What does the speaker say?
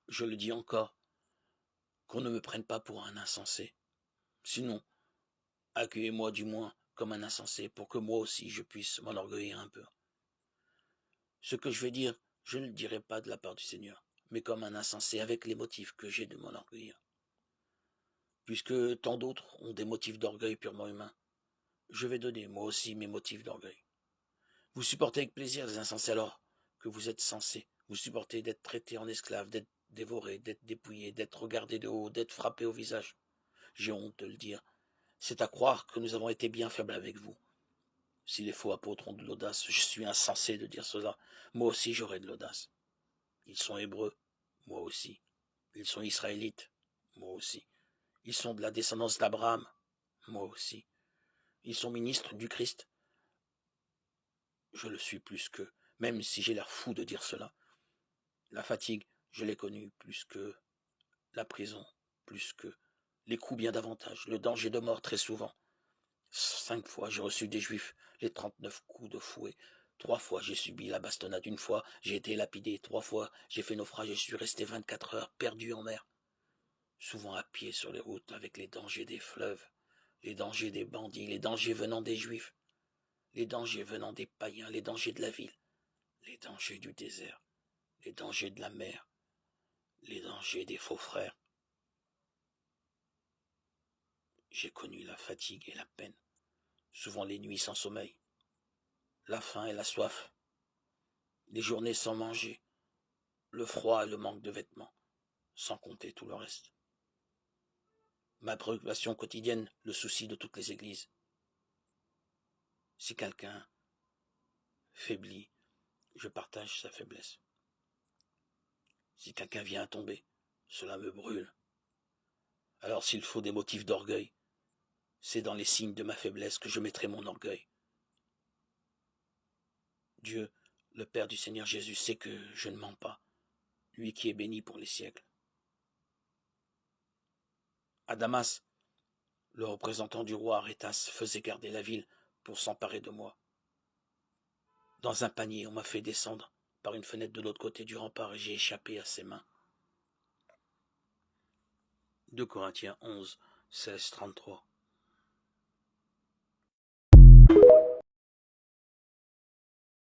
Je le dis encore, qu'on ne me prenne pas pour un insensé. Sinon, accueillez-moi du moins comme un insensé pour que moi aussi je puisse m'enorgueillir un peu. Ce que je vais dire, je ne le dirai pas de la part du Seigneur, mais comme un insensé avec les motifs que j'ai de m'enorgueillir. Puisque tant d'autres ont des motifs d'orgueil purement humains, je vais donner moi aussi mes motifs d'orgueil. Vous supportez avec plaisir les insensés alors que vous êtes censés. Vous supportez d'être traité en esclave, d'être dévoré, d'être dépouillé, d'être regardé de haut, d'être frappé au visage. J'ai honte de le dire. C'est à croire que nous avons été bien faibles avec vous. Si les faux apôtres ont de l'audace, je suis insensé de dire cela. Moi aussi j'aurai de l'audace. Ils sont hébreux, moi aussi. Ils sont israélites, moi aussi. Ils sont de la descendance d'Abraham, moi aussi. Ils sont ministres du Christ, je le suis plus qu'eux, même si j'ai l'air fou de dire cela. La fatigue, je l'ai connue plus que la prison, plus que les coups bien davantage, le danger de mort très souvent. 5 fois j'ai reçu des juifs les 39 coups de fouet. 3 fois j'ai subi la bastonnade. 1 fois j'ai été lapidé. 3 fois j'ai fait naufrage et je suis resté 24 heures perdu en mer. Souvent à pied sur les routes avec les dangers des fleuves, les dangers des bandits, les dangers venant des juifs, les dangers venant des païens, les dangers de la ville, les dangers du désert, les dangers de la mer, les dangers des faux frères. J'ai connu la fatigue et la peine, souvent les nuits sans sommeil, la faim et la soif, les journées sans manger, le froid et le manque de vêtements, sans compter tout le reste. Ma préoccupation quotidienne, le souci de toutes les églises. Si quelqu'un faiblit, je partage sa faiblesse. Si quelqu'un vient à tomber, cela me brûle. Alors s'il faut des motifs d'orgueil, c'est dans les signes de ma faiblesse que je mettrai mon orgueil. Dieu, le Père du Seigneur Jésus, sait que je ne mens pas, lui qui est béni pour les siècles. À Damas, le représentant du roi Arétas faisait garder la ville pour s'emparer de moi. Dans un panier, on m'a fait descendre par une fenêtre de l'autre côté du rempart et j'ai échappé à ses mains. 2 Corinthiens 11, 16, 33.